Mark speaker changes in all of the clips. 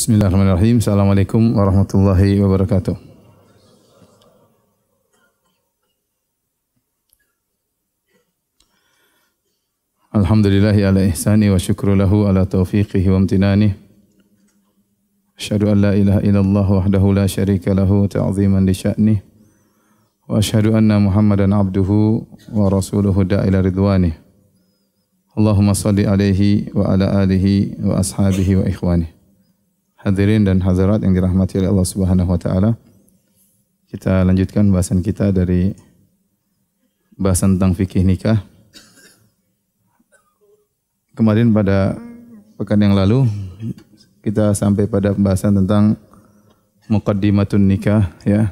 Speaker 1: Bismillahirrahmanirrahim. Assalamualaikum warahmatullahi wabarakatuh. Alhamdulillahi ala ihsani wa syukru lahu ala taufiqihi wa amtinani. Asyhadu an la ilaha illallah wahdahu la syarika lahu ta'ziman li sya'nih. Wa asyhadu anna Muhammadan abduhu wa rasuluhu da'ila ridwanih. Allahumma salli alaihi wa ala alihi wa ashabihi wa ikhwanih. Hadirin dan hadirat yang dirahmati oleh Allah Subhanahu wa taala. Kita lanjutkan bahasan kita dari bahasan tentang fikih nikah. Kemarin pada pekan yang lalu kita sampai pada pembahasan tentang muqaddimatun nikah, ya.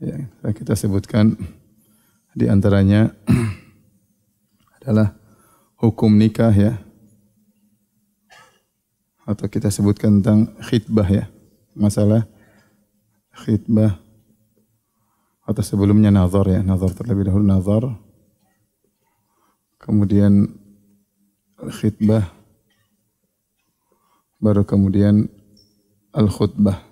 Speaker 1: Ya, kita sebutkan di antaranya adalah hukum nikah, ya. Atau kita sebutkan tentang khitbah, ya. Masalah khitbah. Atau sebelumnya nazar, ya. Nazar terlebih dahulu nazar. Kemudian khitbah. Baru kemudian al-khutbah.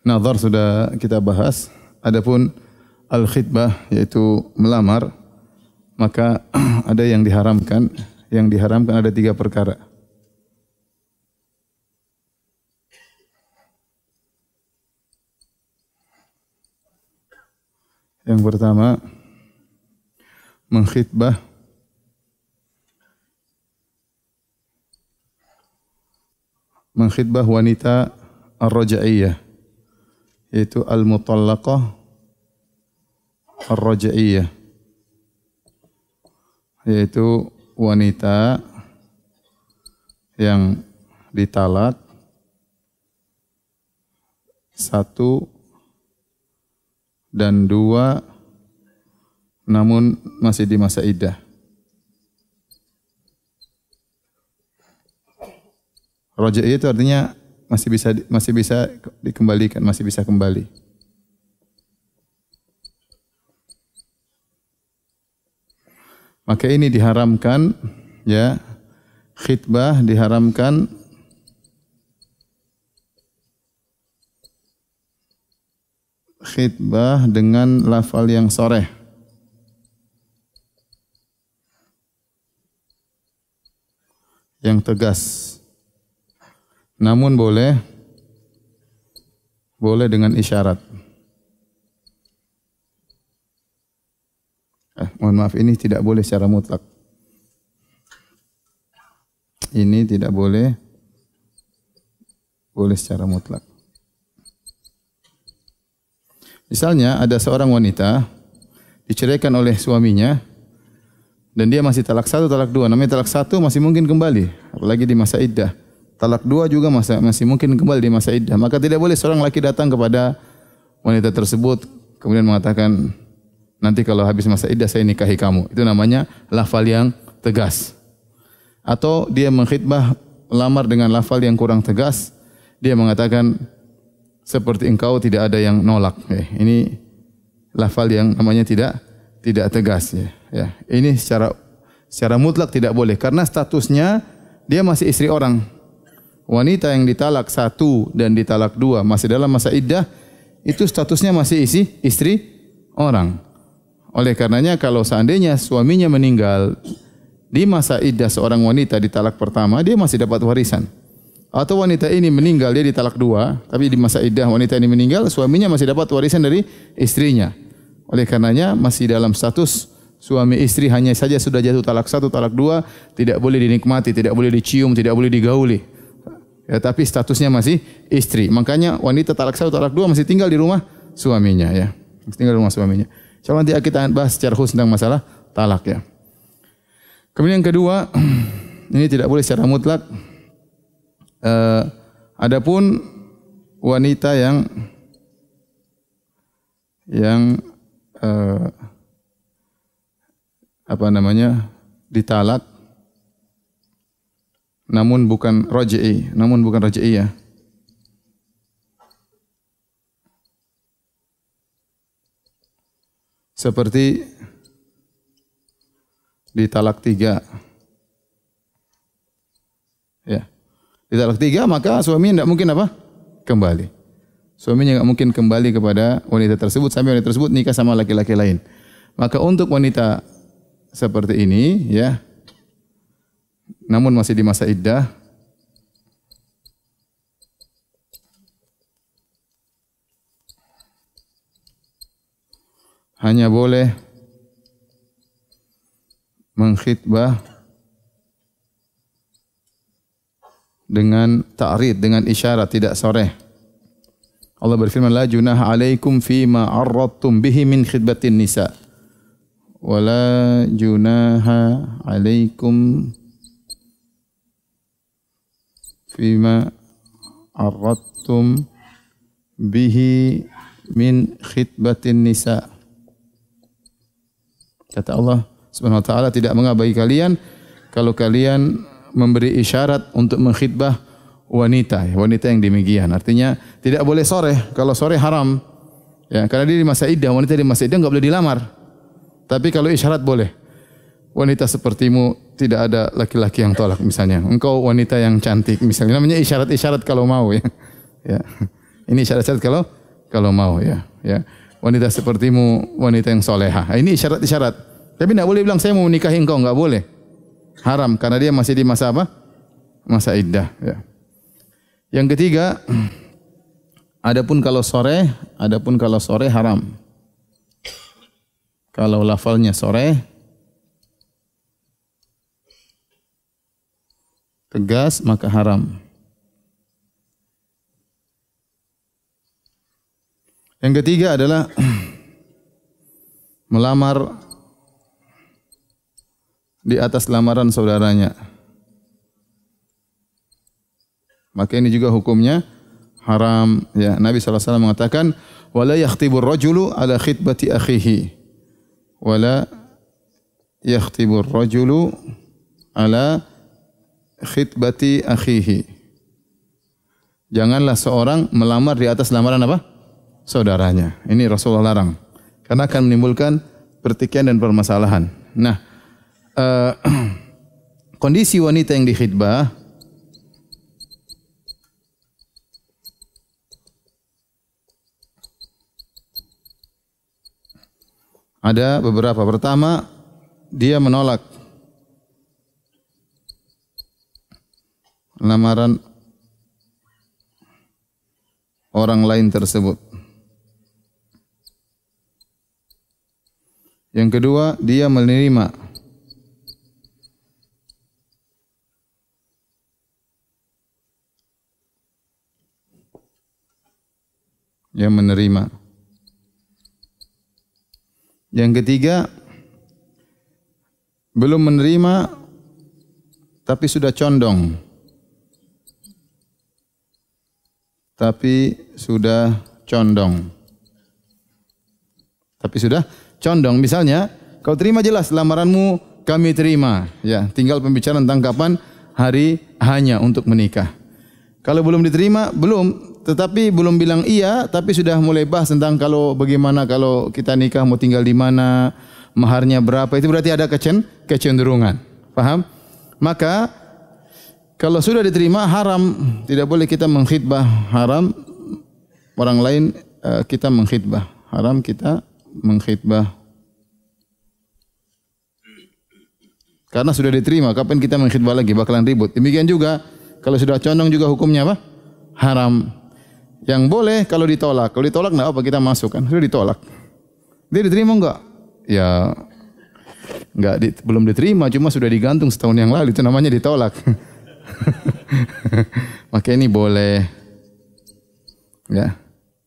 Speaker 1: Nazar sudah kita bahas. Adapun al-khitbah yaitu melamar, maka ada yang diharamkan. Yang diharamkan ada 3 perkara. Yang pertama, mengkhitbah wanita ar-raja'iyah, yaitu al-mutallaqah ar-raja'iyah, yaitu wanita yang ditalak 1 dan 2 namun masih di masa iddah. Raja'iyah itu artinya masih bisa dikembalikan, masih bisa kembali. Maka ini diharamkan, ya. Khitbah diharamkan khitbah dengan lafal yang shareh. Yang tegas. Namun boleh dengan isyarat. Mohon maaf, ini tidak boleh secara mutlak. Ini tidak boleh secara mutlak. Misalnya ada seorang wanita diceraikan oleh suaminya dan dia masih talak 1, talak 2. Namanya talak 1 masih mungkin kembali, apalagi di masa iddah. Talak 2 juga masih mungkin kembali di masa iddah. Maka tidak boleh seorang laki datang kepada wanita tersebut kemudian mengatakan, nanti kalau habis masa iddah saya nikahi kamu. Itu namanya lafal yang tegas. Atau dia mengkhitbah lamar dengan lafal yang kurang tegas. Dia mengatakan, seperti engkau tidak ada yang nolak. Ini lafal yang namanya tidak tegas, ya. Ini secara mutlak tidak boleh karena statusnya dia masih istri orang. Wanita yang ditalak 1 dan ditalak 2 masih dalam masa iddah, itu statusnya masih istri orang. Oleh karenanya kalau seandainya suaminya meninggal di masa iddah seorang wanita ditalak pertama, dia masih dapat warisan. Atau wanita ini meninggal, dia ditalak 2, tapi di masa iddah wanita ini meninggal, suaminya masih dapat warisan dari istrinya. Oleh karenanya masih dalam status suami istri, hanya saja sudah jatuh talak 1, talak 2, tidak boleh dinikmati, tidak boleh dicium, tidak boleh digauli. Ya, tapi statusnya masih istri. Makanya wanita talak 1, talak 2 masih tinggal di rumah suaminya, ya. Masih tinggal di rumah suaminya. Coba nanti kita bahas secara khusus tentang masalah talak, ya. Kemudian yang kedua, ini tidak boleh secara mutlak. Adapun wanita yang ditalak namun bukan raj'i, ya. seperti di talak 3. Ya. Di talak 3 maka suaminya tidak mungkin apa? Kembali. Suaminya tidak mungkin kembali kepada wanita tersebut sampai wanita tersebut nikah sama laki-laki lain. Maka untuk wanita seperti ini ya, namun masih di masa iddah, hanya boleh mengkhitbah dengan ta'rid, dengan isyarat, tidak soreh. Allah berfirman, la junaha alaikum fima arradtum bihi min khidbatin nisa. Wala junaha alaikum fima arradtum bihi min khidbatin nisa. Kata Allah Subhanahu wa taala, tidak mengabaikan kalian kalau kalian memberi isyarat untuk mengkhidbah wanita, wanita yang demikian. Artinya tidak boleh sore. Kalau sore haram. Ya, karena dia di masa iddah, wanita di masa iddah enggak boleh dilamar. Tapi kalau isyarat boleh. Wanita sepertimu tidak ada laki-laki yang tolak misalnya. Engkau wanita yang cantik misalnya. Namanya isyarat-isyarat kalau mau ya. Ya. Ini isyarat-isyarat kalau mau ya. Ya. Wanita sepertimu wanita yang soleha. Ini isyarat-isyarat. Tapi tidak boleh bilang saya mau menikahi engkau, enggak boleh. Haram karena dia masih di masa apa? Masa iddah ya. Yang ketiga, adapun kalau sore haram. Kalau lafalnya sore tegas maka haram. Yang ketiga adalah melamar di atas lamaran saudaranya. Maka ini juga hukumnya haram. Ya, Nabi SAW mengatakan, wala yakhtibur rajulu ala khitbati akhihi. Wala yakhtibur rajulu ala khitbati akhihi. Janganlah seorang melamar di atas lamaran apa? Saudaranya. Ini Rasulullah larang. Karena akan menimbulkan pertikaian dan permasalahan. Nah, kondisi wanita yang dikhitbah ada beberapa. Pertama, dia menolak lamaran orang lain tersebut. Yang kedua, dia menerima Yang ketiga, belum menerima tapi sudah condong. Misalnya, kau terima jelas lamaranmu, kami terima. Ya, tinggal pembicaraan tentang kapan hari hanya untuk menikah. Kalau belum diterima, tetapi belum bilang iya, tapi sudah mulai bahas tentang kalau bagaimana kalau kita nikah mau tinggal di mana, maharnya berapa, itu berarti ada kecenderungan. Paham? Maka kalau sudah diterima haram, tidak boleh kita mengkhitbah, haram orang lain kita mengkhitbah, haram kita mengkhitbah. Karena sudah diterima, kapan kita mengkhitbah lagi, bakalan ribut. Demikian juga kalau sudah condong juga hukumnya apa? Haram. Yang boleh kalau ditolak. Kalau ditolak enggak apa, kita masuk kan. Sudah ditolak. Dia diterima enggak? Ya belum diterima, cuma sudah digantung setahun yang lalu, itu namanya ditolak. Maka ini boleh. Ya.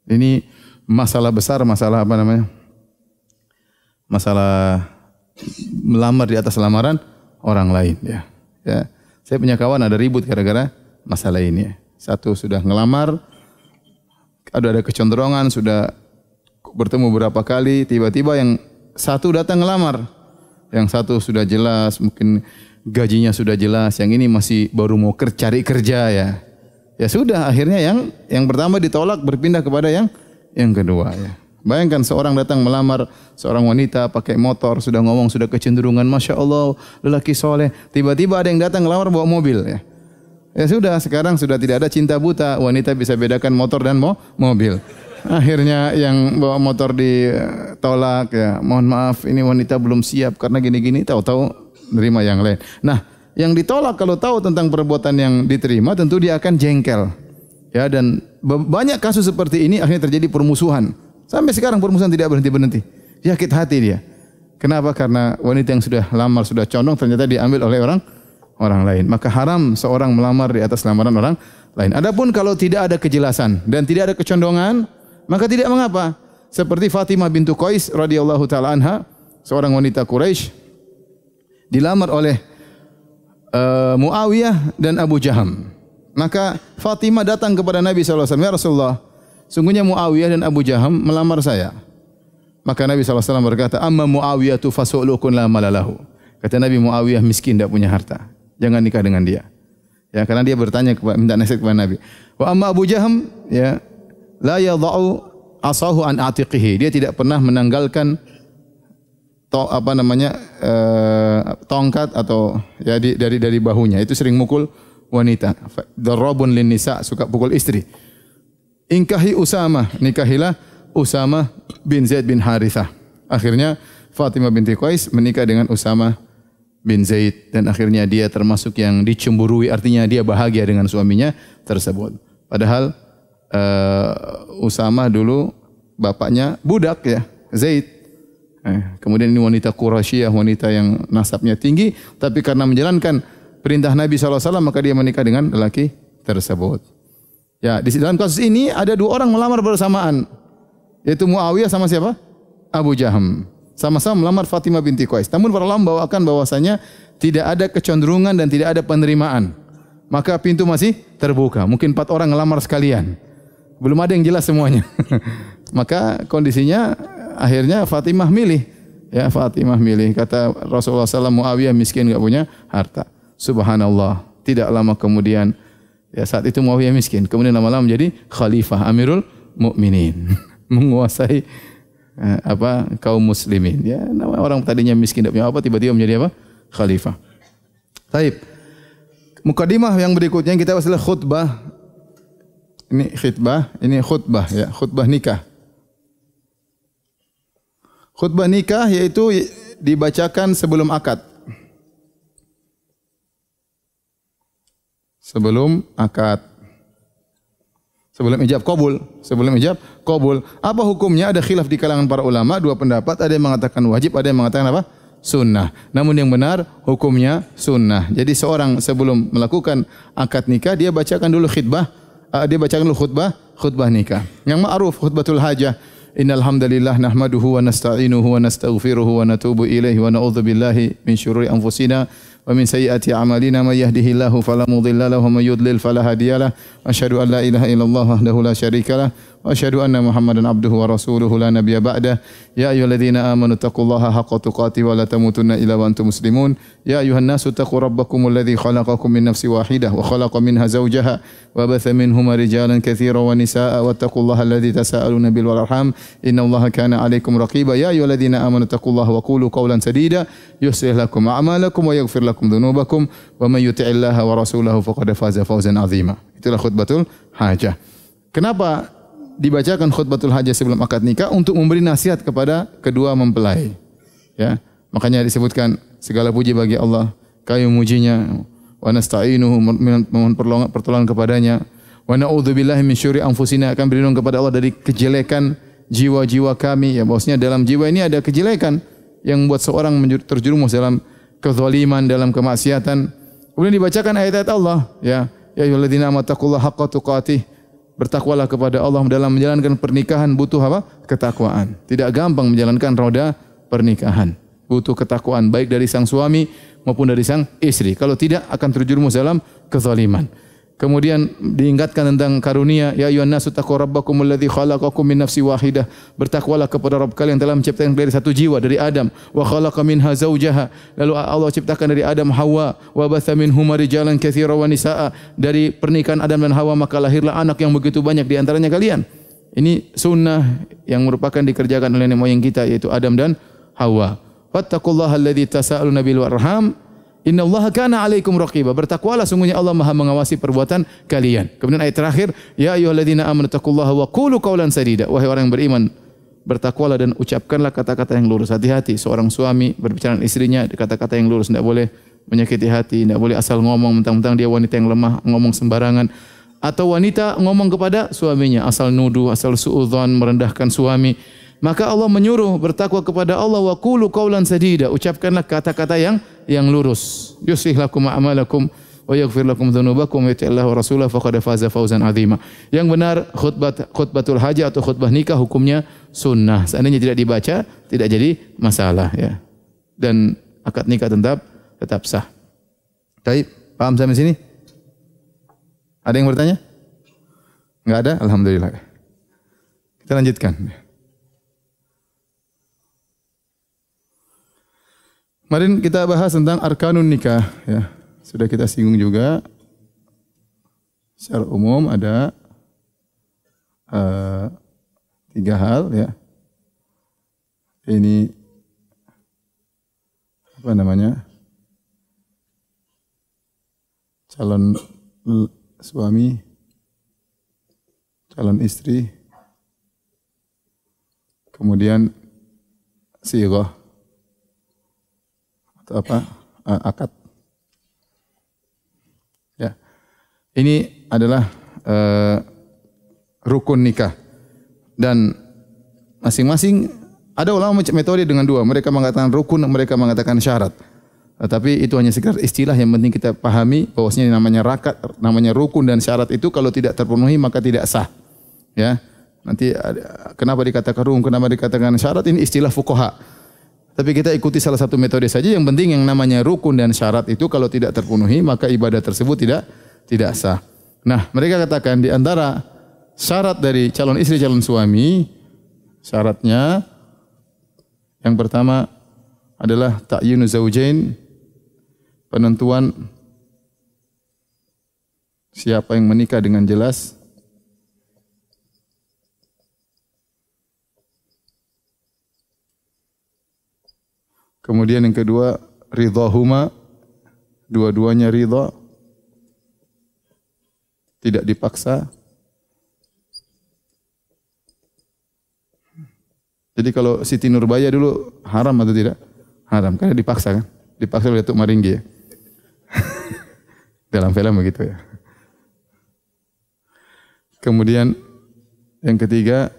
Speaker 1: Ini masalah besar, masalah apa namanya? Masalah melamar di atas lamaran orang lain ya. Ya. Saya punya kawan ada ribut gara-gara masalah ini ya. Satu sudah ngelamar, ada kecenderungan, sudah bertemu berapa kali, tiba-tiba yang satu datang ngelamar. Yang satu sudah jelas, mungkin gajinya sudah jelas, yang ini masih baru mau cari kerja ya. Ya sudah, akhirnya yang pertama ditolak, berpindah kepada yang kedua ya. Bayangkan seorang datang melamar seorang wanita pakai motor, sudah ngomong, sudah kecenderungan, Masya Allah, lelaki soleh. Tiba-tiba ada yang datang melamar bawa mobil. Ya sudah, sekarang sudah tidak ada cinta buta. Wanita bisa bedakan motor dan mobil. Akhirnya yang bawa motor ditolak, ya mohon maaf ini wanita belum siap karena gini-gini, tahu-tahu nerima yang lain. Nah, yang ditolak kalau tahu tentang perbuatan yang diterima tentu dia akan jengkel. Ya, dan banyak kasus seperti ini akhirnya terjadi permusuhan. Sampai sekarang permusuhan tidak berhenti-berhenti. Sakit hati dia. Kenapa? Karena wanita yang sudah lamar, sudah condong ternyata diambil oleh orang lain. Maka haram seorang melamar di atas lamaran orang lain. Adapun kalau tidak ada kejelasan dan tidak ada kecondongan, maka tidak mengapa. Seperti Fatimah bintu Qais radhiyallahu taala anha, seorang wanita Quraisy dilamar oleh Muawiyah dan Abu Jaham. Maka Fatimah datang kepada Nabi SAW, ya Rasulullah, sungguhnya Muawiyah dan Abu Jaham melamar saya. Maka Nabi SAW berkata, amma Muawiyah tu fasu'lukun la malalahu. Kata Nabi, Muawiyah miskin, tidak punya harta. Jangan nikah dengan dia. Ya, karena dia bertanya minta nasihat kepada Nabi. Wa amma Abu Jaham, ya, la yadha'u asahu an atiqihi. Dia tidak pernah menanggalkan tongkat atau ya dari bahunya. Itu sering mukul wanita. Darabun lin nisa, suka pukul istri. Inkahi Usamah, nikahilah Usamah bin Zaid bin Harithah. Akhirnya Fatimah binti Qais menikah dengan Usamah bin Zaid dan akhirnya dia termasuk yang dicemburui, artinya dia bahagia dengan suaminya tersebut. Padahal Usamah dulu bapaknya budak, ya, Zaid. Kemudian ini wanita Quraisyah, wanita yang nasabnya tinggi, tapi karena menjalankan perintah Nabi SAW maka dia menikah dengan lelaki tersebut. Ya, di dalam kasus ini ada dua orang melamar bersamaan, yaitu Muawiyah sama siapa? Abu Jaham. Sama-sama melamar Fatimah binti Qais. Namun para ulama membawakan bahwasanya tidak ada kecenderungan dan tidak ada penerimaan. Maka pintu masih terbuka. Mungkin 4 orang melamar sekalian. Belum ada yang jelas semuanya. Maka kondisinya akhirnya Fatimah milih. Ya, Fatimah milih. Kata Rasulullah SAW, Muawiyah miskin, enggak punya harta. Subhanallah. Tidak lama kemudian, ya, saat itu Muawiyah miskin. Kemudian lama-lama menjadi khalifah Amirul Mukminin. Menguasai kaum muslimin. Ya, nama orang tadinya miskin tidak punya apa, tiba-tiba menjadi apa? Khalifah. Baik. Mukadimah yang berikutnya kita bahas adalah khutbah. Ini khutbah, ya, khutbah nikah. Khutbah nikah yaitu dibacakan sebelum akad. Sebelum akad. Sebelum ijab qabul. Sebelum ijab qabul. Apa hukumnya? Ada khilaf di kalangan para ulama, dua pendapat. Ada yang mengatakan wajib, ada yang mengatakan apa? Sunnah. Namun yang benar hukumnya sunnah. Jadi seorang sebelum melakukan akad nikah, dia bacakan dulu khutbah. Dia bacakan dulu khutbah nikah. Yang ma'ruf khutbatul hajah. Innal hamdalillah nahmaduhu wa nasta'inuhu wa nastaghfiruhu wa natubu ilaihi wa na'udzu billahi min syururi anfusina wa min sayyiati a'malina may yahdihillahu fala mudilla lahu wa may yudlil fala hadiyalah. Asyhadu an la ilaha illallah wahdahu la syarikalah wa asyhadu anna Muhammadan abduhu wa rasuluhu la nabiyya ba'dah. Ya ayyuhalladzina amanu taqullaha haqqa tuqatih wa la tamutunna illa wa antum muslimun. Ya ayyuhan nasu taqu rabbakumul ladzi khalaqakum min nafsin wahidah wa khalaqa minha zawjaha wa batha minhuma rijalan katsiran wa nisaa'a wattaqullaha alladzi tasaaluna bil arham innallaha kana 'alaikum raqiba. Ya ayyuhalladzina amanu taqullaha wa qulu qawlan sadida yuslih lakum a'malakum wa yaghfir lakum dhunubakum wa may yuti'illaha wa rasulahu faqad faza fawzan 'azima. Itulah khutbatul hajah. Kenapa dibacakan khutbatul hajah sebelum akad nikah? Untuk memberi nasihat kepada kedua mempelai. Ya, makanya disebutkan segala puji bagi Allah, kami memujinya, wa nasta'inuhu, memohon pertolongan kepadanya, wa na'udzubillahi min syururi anfusina, akan berlindung kepada Allah dari kejelekan jiwa-jiwa kami. Ya, bahwasanya dalam jiwa ini ada kejelekan yang membuat seorang terjerumus dalam kezaliman, dalam kemaksiatan. Kemudian dibacakan ayat-ayat Allah, ya, ya ayyuhalladzina amanu taqullaha haqqa tuqatih. Bertakwalah kepada Allah. Dalam menjalankan pernikahan butuh apa? Ketakwaan. Tidak gampang menjalankan roda pernikahan. Butuh ketakwaan baik dari sang suami maupun dari sang istri. Kalau tidak akan terjerumus dalam kezaliman. Kemudian diingatkan tentang karunia, ya ayyuhan nasu taqu rabbakumul ladzi khalaqakum min nafsin wahidah. Bertakwalah kepada Rabb kalian yang telah menciptakan dari satu jiwa, dari Adam, wa khalaqa minha zawjaha. Lalu Allah ciptakan dari Adam Hawa, wa batha minhuma rijalan katsiran wa nisaa'a. Dari pernikahan Adam dan Hawa maka lahirlah anak yang begitu banyak di antaranya kalian. Ini sunnah yang merupakan dikerjakan oleh nenek moyang kita yaitu Adam dan Hawa. Wattaqullaha alladzi tasaaluna bil arham innallaha kana 'alaikum raqiba. Bertakwalah sungguhnya Allah Maha mengawasi perbuatan kalian. Kemudian ayat terakhir, ya ayyuhalladzina amanu taqullaha wa qulu qawlan sadida. Wahai orang yang beriman, bertakwalah dan ucapkanlah kata-kata yang lurus. Hati-hati seorang suami berbicara dengan istrinya kata-kata yang lurus, tidak boleh menyakiti hati, tidak boleh asal ngomong mentang-mentang dia wanita yang lemah, ngomong sembarangan. Atau wanita ngomong kepada suaminya asal nuduh, asal suudzon, merendahkan suami. Maka Allah menyuruh bertakwa kepada Allah, wa qulu qawlan sadida, ucapkanlah kata-kata yang lurus. Yuslih lakum a'malakum wa yaghfir lakum dzunubakum wa yuti'illahu wa rasulahu faqad faza fawzan 'azima. Yang benar khutbatul haja atau khutbah nikah hukumnya sunnah. Seandainya tidak dibaca tidak jadi masalah ya. Dan akad nikah tetap sah. Baik, paham sampai sini? Ada yang bertanya? Enggak ada? Alhamdulillah. Kita lanjutkan. Kemarin kita bahas tentang arkanun nikah ya. Sudah kita singgung juga. Secara umum ada 3 hal ya. Ini apa namanya? Calon suami, calon istri, kemudian sighah atau apa? Akad. Ya. Ini adalah rukun nikah. Dan masing-masing ada ulama metode dengan 2. Mereka mengatakan rukun, mereka mengatakan syarat. Tapi itu hanya sekedar istilah, yang penting kita pahami bahwasanya namanya rukun dan syarat itu kalau tidak terpenuhi maka tidak sah. Ya. Nanti kenapa dikatakan rukun, kenapa dikatakan syarat, ini istilah fuqaha. Tapi kita ikuti salah satu metode saja, yang penting yang namanya rukun dan syarat itu kalau tidak terpenuhi maka ibadah tersebut tidak sah. Nah, mereka katakan di antara syarat dari calon istri calon suami, syaratnya yang pertama adalah ta'yinu zaujain, penentuan siapa yang menikah dengan jelas. Kemudian yang kedua, ridhahuma, dua-duanya ridha, tidak dipaksa. Jadi kalau Siti Nurbaya dulu haram atau tidak? Haram, karena dipaksa kan? Dipaksa oleh Datuk Maringgi ya. Dalam film begitu ya. Kemudian yang ketiga,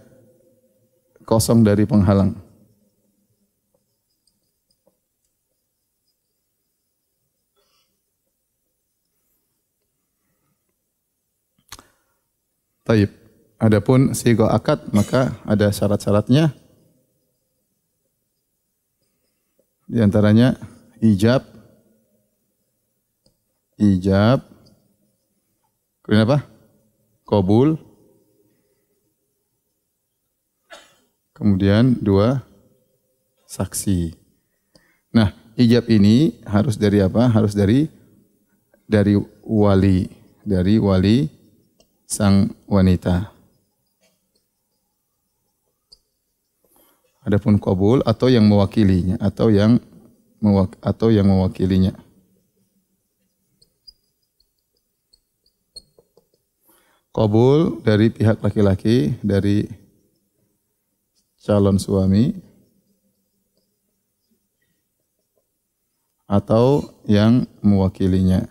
Speaker 1: kosong dari penghalang. Taib. Adapun sighah akad maka ada syarat-syaratnya. Di antaranya ijab. Kemudian apa? Qabul. Kemudian 2 saksi. Nah, ijab ini harus dari apa? Harus dari wali sang wanita. Adapun qabul atau yang mewakilinya atau yang mewakilinya. Qabul dari pihak laki-laki, dari calon suami, atau yang mewakilinya.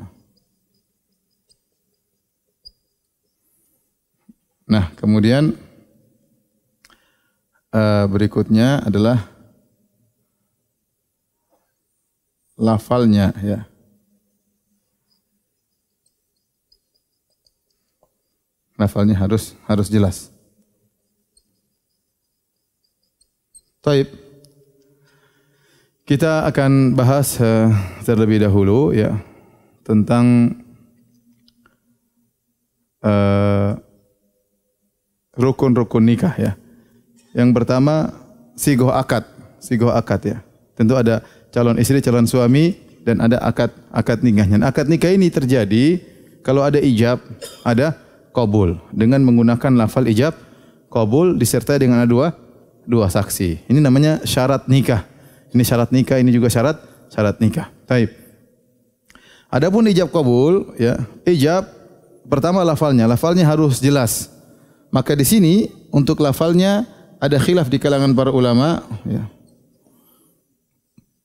Speaker 1: Nah, kemudian berikutnya adalah lafalnya ya. Lafalnya harus jelas. Taib. Kita akan bahas terlebih dahulu ya tentang rukun-rukun nikah ya. Yang pertama sighah akad ya. Tentu ada calon istri, calon suami dan ada akad nikahnya. Akad nikah ini terjadi kalau ada ijab, ada qabul dengan menggunakan lafal ijab qabul disertai dengan dua saksi. Ini namanya syarat nikah. Ini syarat nikah, ini juga syarat nikah. Baik. Adapun ijab qabul, ya, ijab pertama lafalnya harus jelas. Maka di sini untuk lafalnya ada khilaf di kalangan para ulama, ya.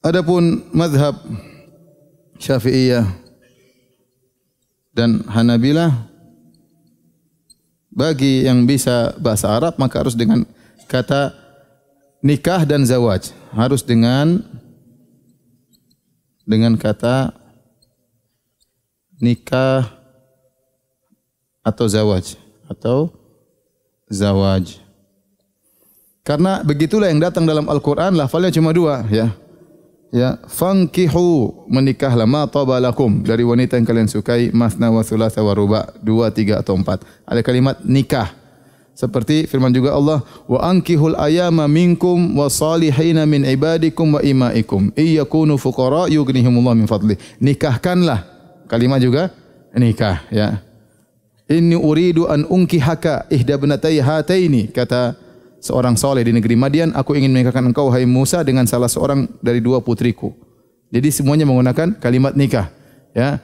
Speaker 1: Adapun mazhab Syafi'iyah dan Hanabilah, bagi yang bisa bahasa Arab maka harus dengan kata nikah dan zawaj. Harus dengan kata nikah atau zawaj. Karena begitulah yang datang dalam Al-Qur'an, lafalnya cuma dua, ya. Ya, fankihu, menikahlah, ma tabalakum, dari wanita yang kalian sukai, masna wa thulatha wa ruba, 2, 3 atau 4. Ada kalimat nikah. Seperti firman juga Allah, wa ankihul ayama minkum wa salihina min ibadikum wa imaikum iyakunu fuqara yughnihimullah min fadli. Nikahkanlah. Kalimat juga nikah, ya. Inni uridu an unkihaka ihda ibnatayya hataini, kata seorang soleh di negeri Madian, aku ingin menikahkan engkau hai Musa dengan salah seorang dari 2 putriku. Jadi semuanya menggunakan kalimat nikah, ya.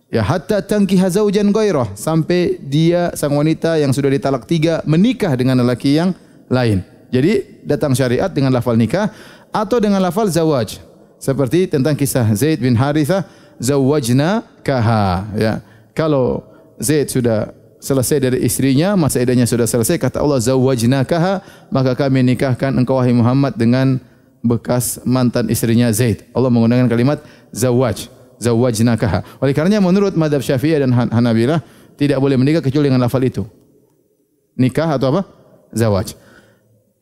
Speaker 1: Ya, hatta tankiha zaujan ghairah, sampai dia sang wanita yang sudah ditalak 3 menikah dengan lelaki yang lain. Jadi datang syariat dengan lafal nikah atau dengan lafal zawaj. Seperti tentang kisah Zaid bin Harithah, zawajna kaha, ya. Kalau Zaid sudah selesai dari istrinya, masa iddahnya sudah selesai, kata Allah zawajnakaha, maka kami nikahkan engkau wahai Muhammad dengan bekas mantan istrinya Zaid. Allah menggunakan kalimat zawajnakaha. Oleh karenanya menurut mazhab Syafi'iyah dan Hanabilah tidak boleh menikah kecuali dengan lafal itu. Nikah atau apa? Zawaj.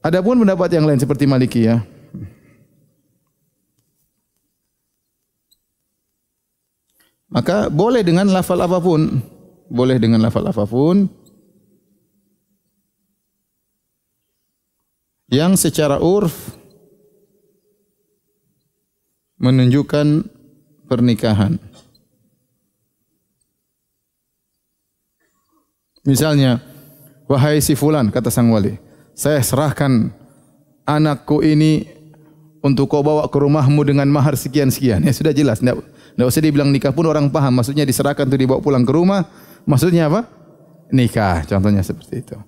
Speaker 1: Adapun pendapat yang lain seperti Malikiyah, maka boleh dengan lafal apapun. Boleh dengan lafal apapun yang secara urf menunjukkan pernikahan. Misalnya, wahai si fulan, kata sang wali, saya serahkan anakku ini untuk kau bawa ke rumahmu dengan mahar sekian-sekian. Ya sudah jelas, tidak usah dibilang nikah pun orang paham. Maksudnya diserahkan untuk dibawa pulang ke rumah. Maksudnya apa? Nikah, contohnya seperti itu.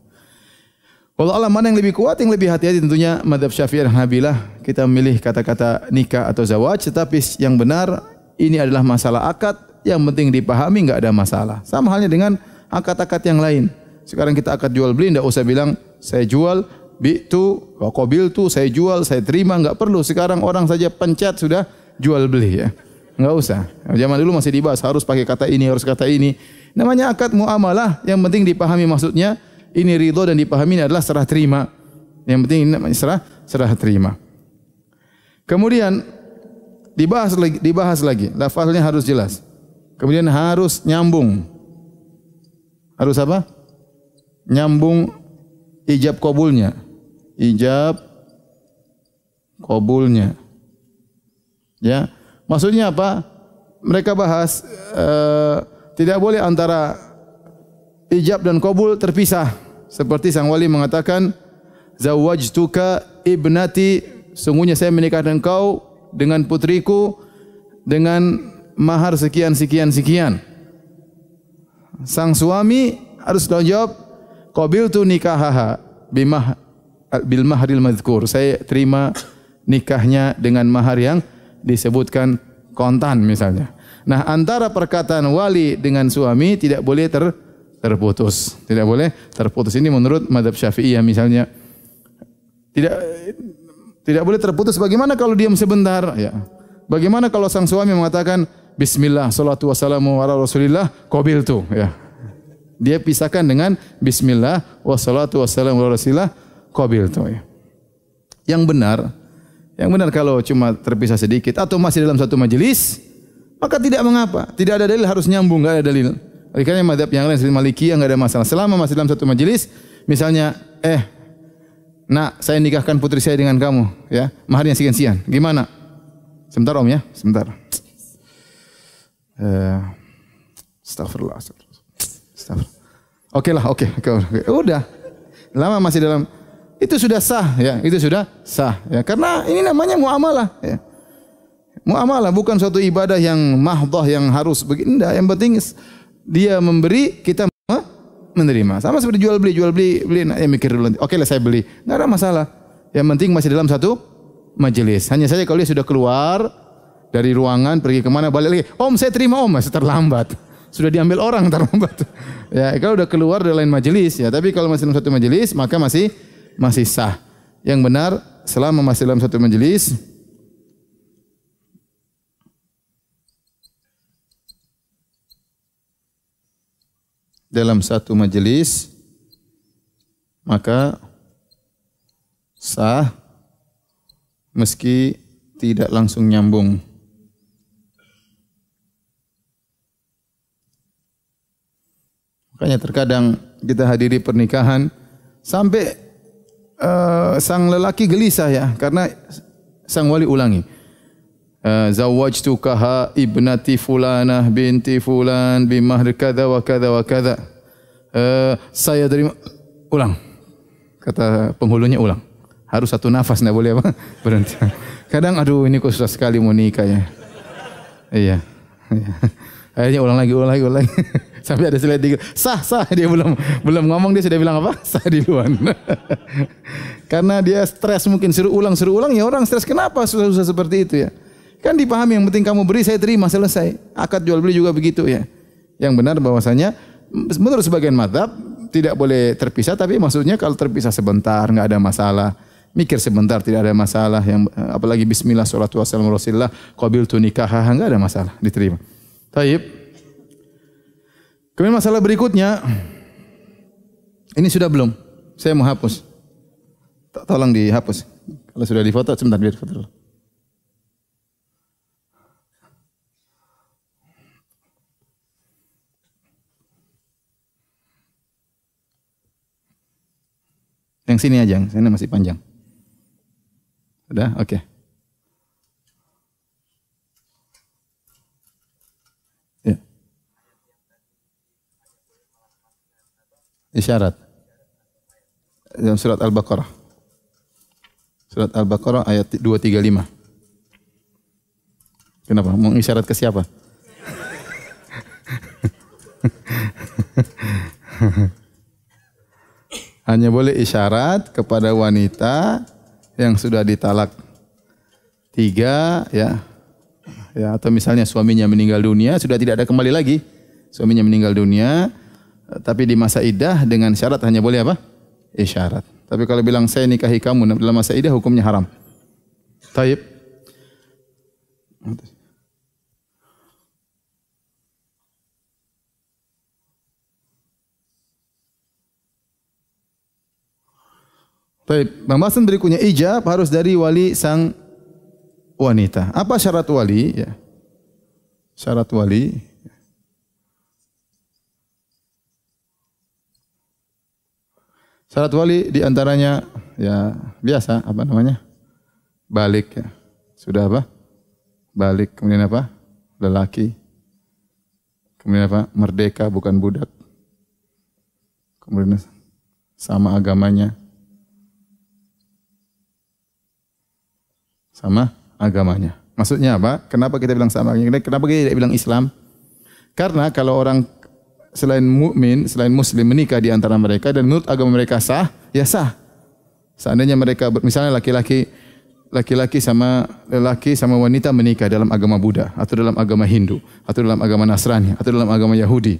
Speaker 1: Wallahu a'lam, mana yang lebih kuat, yang lebih hati-hati tentunya mazhab Syafi'iyah dan Hanabilah. Kita memilih kata-kata nikah atau zawaj, tetapi yang benar ini adalah masalah akad, yang penting dipahami, enggak ada masalah. Sama halnya dengan akad-akad yang lain. Sekarang kita akad jual beli, enggak usah bilang saya jual, bi'tu wa qabiltu, saya jual, saya terima, enggak perlu. Sekarang orang saja pencet sudah jual beli, ya. Enggak usah. Zaman dulu masih dibahas harus pakai kata ini, harus kata ini. Namanya akad muamalah, yang penting dipahami maksudnya. Ini ridho dan dipahami ini adalah serah terima. Yang penting ini namanya serah terima. Kemudian dibahas lagi. Lafaznya harus jelas. Kemudian harus nyambung. Harus apa? Nyambung ijab qabulnya. Ijab qabulnya. Ya. Maksudnya apa? Mereka bahas tidak boleh antara ijab dan qabul terpisah. Seperti sang wali mengatakan, zawajtuka ibnati, sungguhnya saya menikahkan engkau dengan putriku dengan mahar sekian sekian sekian. Sang suami harus jawab, qabiltu nikahaha bil mahril madzkur. Saya terima nikahnya dengan mahar yang disebutkan kontan misalnya. Nah, antara perkataan wali dengan suami tidak boleh terputus. Tidak boleh terputus. Ini menurut mazhab Syafi'iyah misalnya. Tidak boleh terputus. Bagaimana kalau diam sebentar? Ya. Bagaimana kalau sang suami mengatakan bismillah, salatu wassalamu ala rasulillah, qabiltu, ya. Dia pisahkan dengan bismillah wassalatu wassalamu ala rasulillah, qabiltu, ya. Yang benar kalau cuma terpisah sedikit atau masih dalam satu majelis, maka tidak mengapa. Tidak ada dalil harus nyambung, enggak ada dalil. Oleh karena mazhab yang lain seperti Malikiyah enggak ada masalah. Selama masih dalam satu majelis, misalnya, nak, saya nikahkan putri saya dengan kamu, ya. Maharnya sekian-sekian. Gimana? Sebentar Om ya, sebentar. Astagfirullah. Oke lah, oke. Udah. lama masih dalam, itu sudah sah ya, itu sudah sah ya. Karena ini namanya muamalah ya. Muamalah bukan suatu ibadah yang mahdhah yang harus begini. Enggak, yang penting dia memberi, kita menerima. Sama seperti jual beli, ya mikir dulu. Oke lah saya beli. Enggak ada masalah. Yang penting masih dalam satu majelis. Hanya saja kalau dia sudah keluar dari ruangan pergi kemana balik lagi. Om saya terima om, masih terlambat. Sudah diambil orang terlambat. Ya, kalau udah keluar dari lain majelis ya. Tapi kalau masih dalam satu majelis maka masih sah. Yang benar selama masih dalam satu majelis, maka sah meski tidak langsung nyambung. Makanya terkadang kita hadiri pernikahan sampai sang lelaki gelisah ya, karena sang wali ulangi. Zawwajtukaha ibnati fulanah binti fulan bimahri kadza wa kadza wa kadza. Saya terima, ulang. Kata penghulunya ulang. Harus satu nafas, enggak boleh apa? Berhenti. Kadang aduh ini kok susah sekali mau nikah ya. Iya. Akhirnya ulang lagi. Sampai ada slide dikit. Sah. Dia belum ngomong dia sudah bilang apa? Sah duluan. Karena dia stres mungkin suruh ulang ya orang stres. Kenapa susah-susah seperti itu ya? Kan dipahami yang penting kamu beri saya terima selesai. Akad jual beli juga begitu ya. Yang benar bahwasanya menurut sebagian mazhab tidak boleh terpisah, tapi maksudnya kalau terpisah sebentar enggak ada masalah. Mikir sebentar tidak ada masalah, yang apalagi bismillah sholatu wassalamu rasulillah qabiltu nikahah enggak ada masalah, diterima. Taib. Kemudian masalah berikutnya, ini sudah belum? Saya mau hapus. Tolong dihapus. Kalau sudah difoto sebentar biar foto dulu. Yang sini aja, yang sini masih panjang. Sudah? Oke. Ya. Isyarat. Dalam surat Al-Baqarah. Surat Al-Baqarah ayat 235. Kenapa? Mau isyarat ke siapa? Hanya boleh isyarat kepada wanita yang sudah ditalak 3 ya. Ya, atau misalnya suaminya meninggal dunia, sudah tidak ada kembali lagi. Suaminya meninggal dunia, tapi di masa iddah dengan syarat hanya boleh apa? Isyarat. Tapi kalau bilang saya nikahi kamu dalam masa iddah hukumnya haram. Taib. Baik, pembahasan berikutnya ijab harus dari wali sang wanita. Apa syarat wali? Ya. Syarat wali. Syarat wali diantaranya ya biasa apa namanya? Balik ya. Sudah apa? Balik. Kemudian apa? Lelaki. Kemudian apa? Merdeka bukan budak. Kemudian sama agamanya. Sama agamanya. Maksudnya apa? Kenapa kita bilang sama agamanya? Kenapa kita tidak bilang Islam? Karena kalau orang selain mukmin, selain muslim menikah di antara mereka dan menurut agama mereka sah, ya sah. Seandainya mereka misalnya laki-laki sama wanita menikah dalam agama Buddha atau dalam agama Hindu atau dalam agama Nasrani atau dalam agama Yahudi.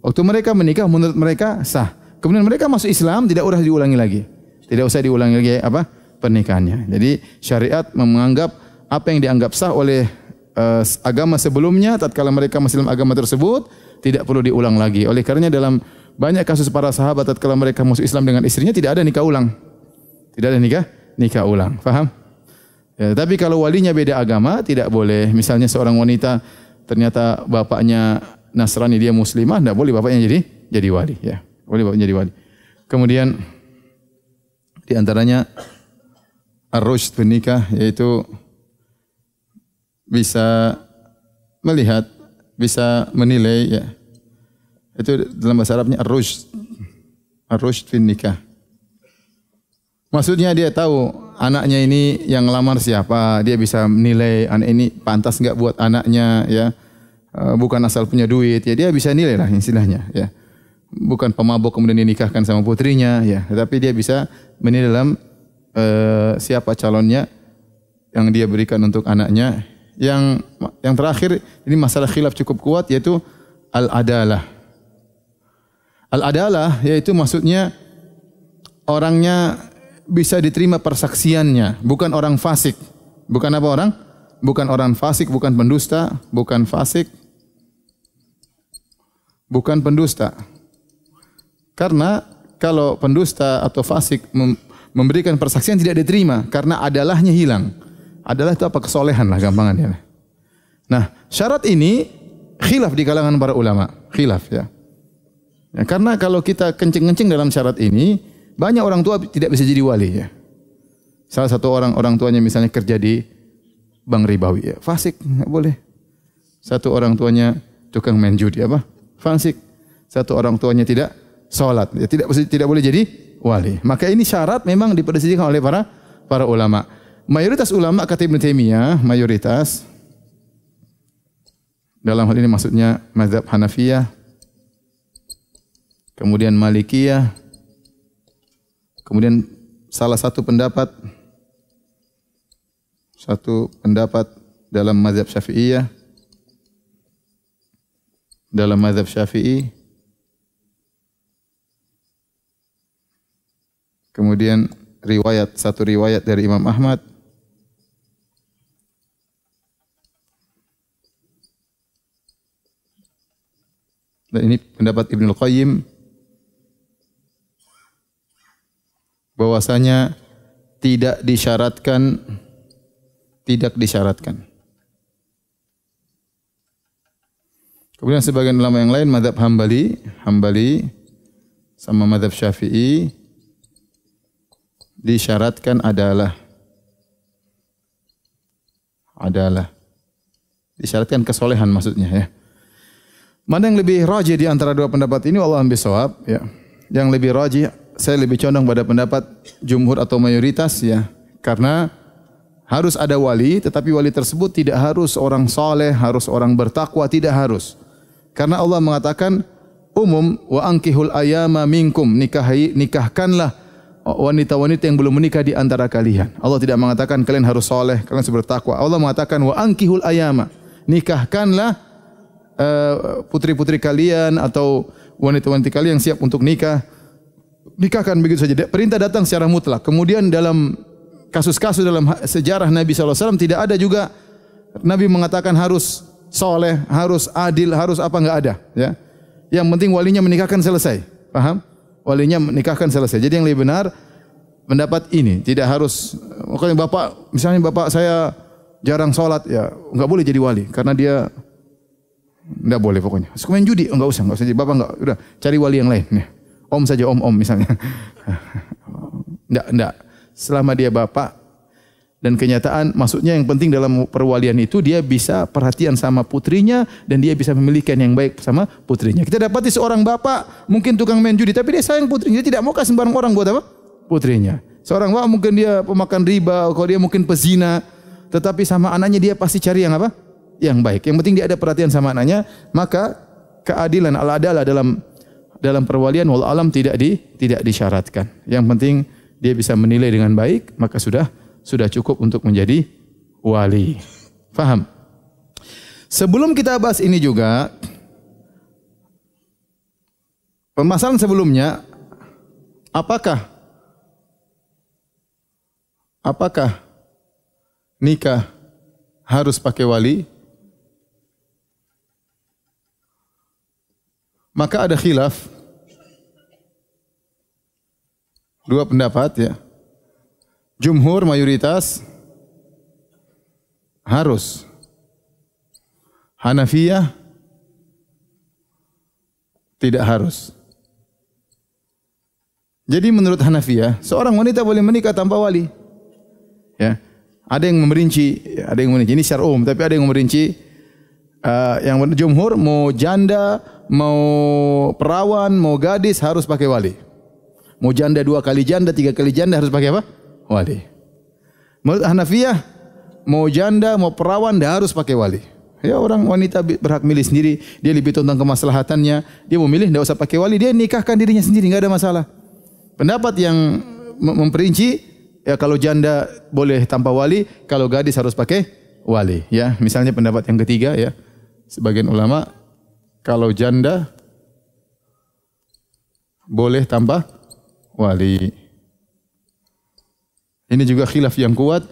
Speaker 1: Waktu mereka menikah menurut mereka sah. Kemudian mereka masuk Islam tidak usah diulangi lagi. Tidak usah diulangi lagi apa? Pernikahannya. Jadi syariat menganggap apa yang dianggap sah oleh agama sebelumnya tatkala mereka masih dalam agama tersebut tidak perlu diulang lagi. Oleh karenanya dalam banyak kasus para sahabat tatkala mereka masuk Islam dengan istrinya tidak ada nikah ulang. Tidak ada nikah ulang. Faham? Ya, tapi kalau walinya beda agama tidak boleh. Misalnya seorang wanita ternyata bapaknya Nasrani dia muslimah, tidak boleh bapaknya jadi wali ya. Boleh bapaknya jadi wali. Kemudian di antaranya ar-rushd nikah, yaitu bisa melihat, bisa menilai ya. Itu dalam bahasa Arabnya ar-rushd. Ar-rushd nikah. Maksudnya dia tahu anaknya ini yang ngelamar siapa, dia bisa menilai anak ini pantas enggak buat anaknya ya. Bukan asal punya duit ya, dia bisa nilai lah istilahnya ya. Bukan pemabuk kemudian dinikahkan sama putrinya ya, tetapi dia bisa menilai dalam siapa calonnya yang dia berikan untuk anaknya. Yang terakhir ini masalah khilaf cukup kuat yaitu al-adalah. Al-adalah yaitu maksudnya orangnya bisa diterima persaksiannya, bukan orang fasik. Bukan apa orang? Bukan orang fasik, bukan pendusta, bukan fasik, bukan pendusta. Karena kalau pendusta atau fasik memberikan persaksian tidak diterima karena adalahnya hilang. Adalah itu apa? Kesolehan lah gampangannya. Nah, syarat ini khilaf di kalangan para ulama. Khilaf ya. Ya, karena kalau kita kencing-kencing dalam syarat ini, banyak orang tua tidak bisa jadi wali ya. Salah satu orang tuanya misalnya kerja di bank ribawi ya, fasik, enggak boleh. Satu orang tuanya tukang main judi apa? Fasik. Satu orang tuanya tidak salat, ya tidak boleh jadi wali. Maka ini syarat memang dipersetujukan oleh para ulama. Mayoritas ulama kata Ibnu Taimiyah, mayoritas dalam hal ini maksudnya mazhab Hanafiyah, kemudian Malikiyah, kemudian salah satu pendapat dalam mazhab Syafi'iyah, dalam mazhab Syafi'i, kemudian satu riwayat dari Imam Ahmad, dan ini pendapat Ibnul Qayyim bahwasanya tidak disyaratkan. Kemudian sebagian ulama yang lain mazhab Hambali sama mazhab Syafi'i disyaratkan adalah disyaratkan kesolehan maksudnya ya. Mana yang lebih rajih di antara dua pendapat ini? Wallahu a'lam bishawab ya. Yang lebih rajih saya lebih condong pada pendapat jumhur atau mayoritas ya. Karena harus ada wali, tetapi wali tersebut tidak harus orang saleh, harus orang bertakwa, tidak harus. Karena Allah mengatakan umum wa ankihul ayama minkum, nikahkanlah wanita-wanita yang belum menikah di antara kalian. Allah tidak mengatakan kalian harus saleh, kalian harus bertakwa. Allah mengatakan wa ankihul ayama, nikahkanlah putri-putri kalian atau wanita-wanita kalian yang siap untuk nikah. Nikahkan begitu saja. Perintah datang secara mutlak. Kemudian dalam kasus-kasus dalam sejarah Nabi SAW tidak ada juga Nabi mengatakan harus soleh, harus adil, harus apa, enggak ada. Ya. Yang penting walinya menikahkan selesai. Paham? Walinya menikahkan selesai. Jadi yang lebih benar pendapat ini. Tidak harus, makanya misalnya bapak saya jarang sholat, ya enggak boleh jadi wali. Karena dia enggak boleh pokoknya. Suka main judi, enggak usah jadi bapak, enggak. Udah, cari wali yang lain. Ya. Om saja, om misalnya. Enggak. Selama dia bapak dan kenyataan, maksudnya yang penting dalam perwalian itu dia bisa perhatian sama putrinya dan dia bisa memiliki yang baik sama putrinya. Kita dapati seorang bapak mungkin tukang main judi tapi dia sayang putrinya, dia tidak mau kasih sembarang orang buat apa? Putrinya. Seorang bapak mungkin dia pemakan riba, kalau dia mungkin pezina, tetapi sama anaknya dia pasti cari yang apa? Yang baik. Yang penting dia ada perhatian sama anaknya, maka keadilan al-adalah dalam perwalian wal alam tidak disyaratkan. Yang penting dia bisa menilai dengan baik, maka sudah cukup untuk menjadi wali. Faham? Sebelum kita bahas ini juga, permasalahan sebelumnya, apakah nikah harus pakai wali? Maka ada khilaf. Dua pendapat ya. Jumhur mayoritas harus. Hanafiyah tidak harus. Jadi menurut Hanafiyah, seorang wanita boleh menikah tanpa wali. Ya. Ada yang merinci, ini secara umum, tapi ada yang merinci yang jumhur mau janda, mau perawan, mau gadis harus pakai wali. Mau janda 2 kali janda, 3 kali janda harus pakai apa? Wali. Menurut Hanafiyah, mau janda, mau perawan dah harus pakai wali. Ya, orang wanita berhak milih sendiri, dia lebih tentang kemaslahatannya, dia mau milih enggak usah pakai wali, dia nikahkan dirinya sendiri, enggak ada masalah. Pendapat yang memperinci, ya kalau janda boleh tanpa wali, kalau gadis harus pakai wali, ya. Misalnya pendapat yang ketiga, ya. Sebagian ulama kalau janda boleh tanpa wali. Ini juga khilaf yang kuat.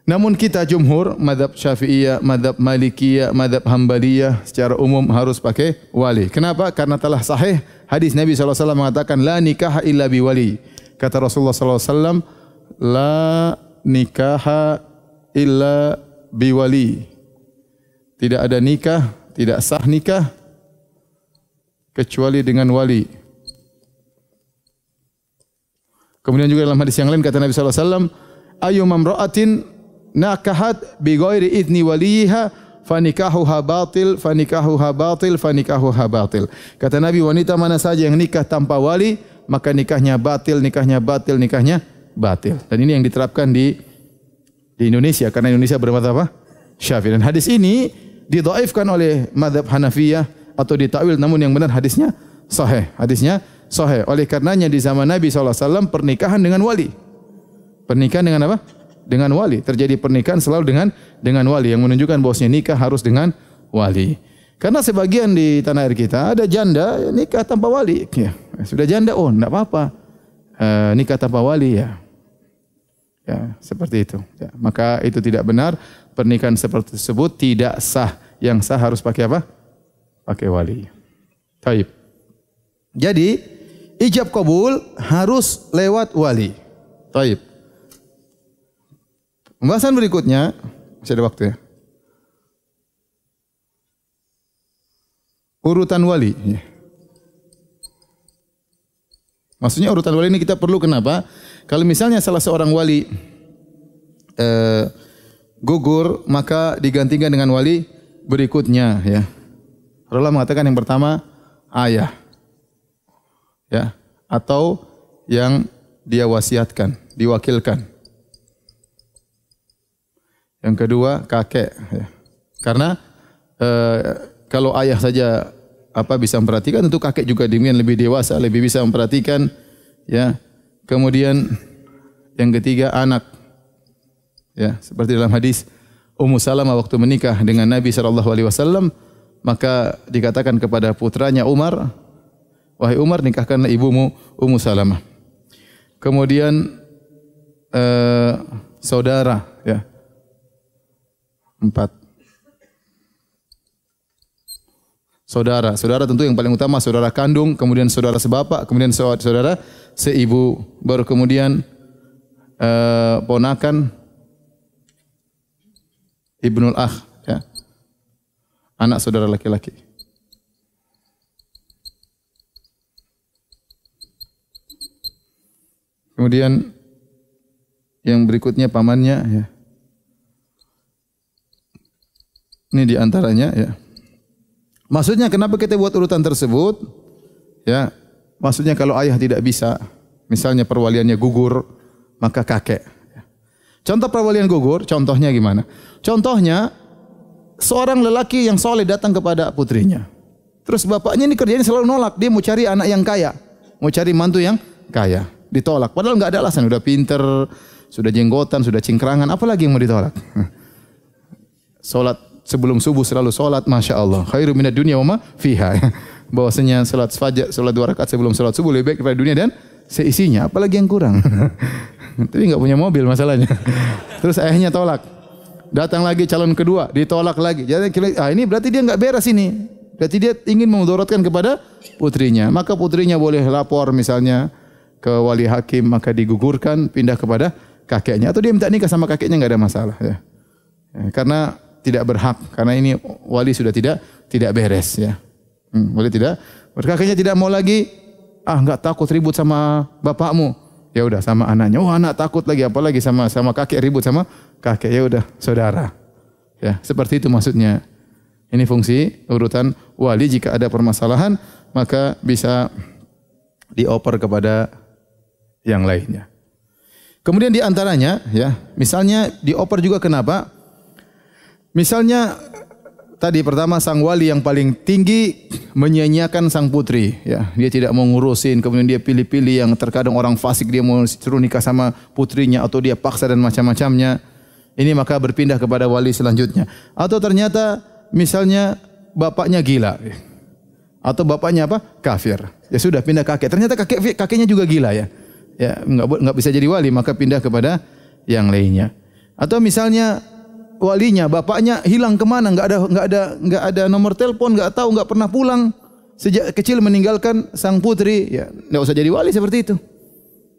Speaker 1: Namun kita jumhur, madhab Syafi'iyah, madhab Malikiyah, madhab Hambaliyah secara umum harus pakai wali. Kenapa? Karena telah sahih hadis Nabi SAW mengatakan, la nikaha illa biwali. Kata Rasulullah SAW, la nikaha illa biwali. Tidak ada nikah, tidak sah nikah kecuali dengan wali. Kemudian juga dalam hadis yang lain kata Nabi SAW, ayyumam ra'atin nakahat bi ghairi idni waliha fanikahuha batil fanikahuha batil fanikahuha batil. Kata Nabi, wanita mana saja yang nikah tanpa wali, maka nikahnya batil, nikahnya batil, nikahnya batil. Dan ini yang diterapkan di Indonesia karena Indonesia bermadzhab apa? Syafi'i. Dan hadis ini didhaifkan oleh mazhab Hanafiyah atau ditakwil, namun yang benar hadisnya sahih. Hadisnya sahih. Oleh karenanya di zaman Nabi SAW pernikahan dengan wali. Pernikahan dengan apa? Dengan wali. Terjadi pernikahan selalu dengan wali yang menunjukkan bahwasanya nikah harus dengan wali. Karena sebagian di tanah air kita ada janda nikah tanpa wali. Ya, sudah janda, oh enggak apa-apa. Nikah tanpa wali ya. Ya, seperti itu. Ya, maka itu tidak benar. Pernikahan seperti tersebut tidak sah. Yang sah harus pakai apa? Pakai wali. Baik. Jadi ijab kabul harus lewat wali. Baik. Pembahasan berikutnya, masih ada waktu ya. Urutan wali. Maksudnya urutan wali ini kita perlu kenapa? Kalau misalnya salah seorang wali gugur, maka digantikan dengan wali berikutnya. Ya. Rasulullah mengatakan yang pertama ayah, ya, atau yang dia wasiatkan, diwakilkan. Yang kedua kakek, ya. Karena kalau ayah saja bisa memperhatikan, tentu kakek juga demikian, lebih dewasa, lebih bisa memperhatikan, ya. Kemudian yang ketiga anak, ya, seperti dalam hadis Ummu Salamah waktu menikah dengan Nabi SAW, maka dikatakan kepada putranya Umar, wahai Umar, nikahkanlah ibumu Ummu Salamah. Kemudian saudara, ya. 4. Saudara tentu yang paling utama saudara kandung, kemudian saudara sebapak, kemudian saudara seibu, baru kemudian ponakan, ibnul akh, ya. Anak saudara laki-laki. Kemudian yang berikutnya pamannya, ya. Ini di antaranya, ya. Maksudnya kenapa kita buat urutan tersebut? Ya, maksudnya kalau ayah tidak bisa, misalnya perwaliannya gugur, maka kakek. Contoh perwalian gugur, contohnya gimana? Contohnya seorang lelaki yang soleh datang kepada putrinya. Terus bapaknya ini kerjanya selalu nolak, dia mau cari anak yang kaya, mau cari mantu yang kaya, ditolak. Padahal enggak ada alasan, udah pinter, sudah jenggotan, sudah cingkrangan, apalagi yang mau ditolak? Salat sebelum subuh selalu salat, masya Allah. Khairu minad dunya wa ma fiha. Bahwasanya salat fajar, salat 2 rakaat sebelum salat subuh lebih baik daripada dunia dan seisinya. Apalagi yang kurang? Tapi enggak punya mobil masalahnya. Terus ayahnya tolak. Datang lagi calon kedua, ditolak lagi. Jadi ini berarti dia enggak beres ini. Berarti dia ingin memudaratkan kepada putrinya. Maka putrinya boleh lapor misalnya ke wali hakim, maka digugurkan, pindah kepada kakeknya. Atau dia minta nikah sama kakeknya, enggak ada masalah. Ya. Karena tidak berhak, karena ini wali sudah tidak beres, ya. Wali tidak. Kakeknya tidak mau lagi, enggak takut ribut sama bapakmu. Ya udah sama anaknya. Oh, anak takut lagi, apalagi sama kakek ribut sama kakek. Ya udah saudara. Ya, seperti itu maksudnya. Ini fungsi urutan wali. Jika ada permasalahan, maka bisa dioper kepada yang lainnya. Kemudian di antaranya ya, misalnya dioper juga kenapa? Misalnya tadi pertama sang wali yang paling tinggi menyia-nyiakan sang putri ya. Dia tidak mau ngurusin, kemudian dia pilih-pilih yang terkadang orang fasik dia mau suruh nikah sama putrinya atau dia paksa dan macam-macamnya. Ini maka berpindah kepada wali selanjutnya. Atau ternyata misalnya bapaknya gila atau bapaknya apa? Kafir. Ya sudah pindah kakek. Ternyata kakeknya juga gila ya. Ya enggak bisa jadi wali maka pindah kepada yang lainnya. Atau misalnya walinya bapaknya hilang kemana? Enggak ada nomor telepon, enggak tahu, enggak pernah pulang. Sejak kecil meninggalkan sang putri. Ya enggak usah jadi wali seperti itu.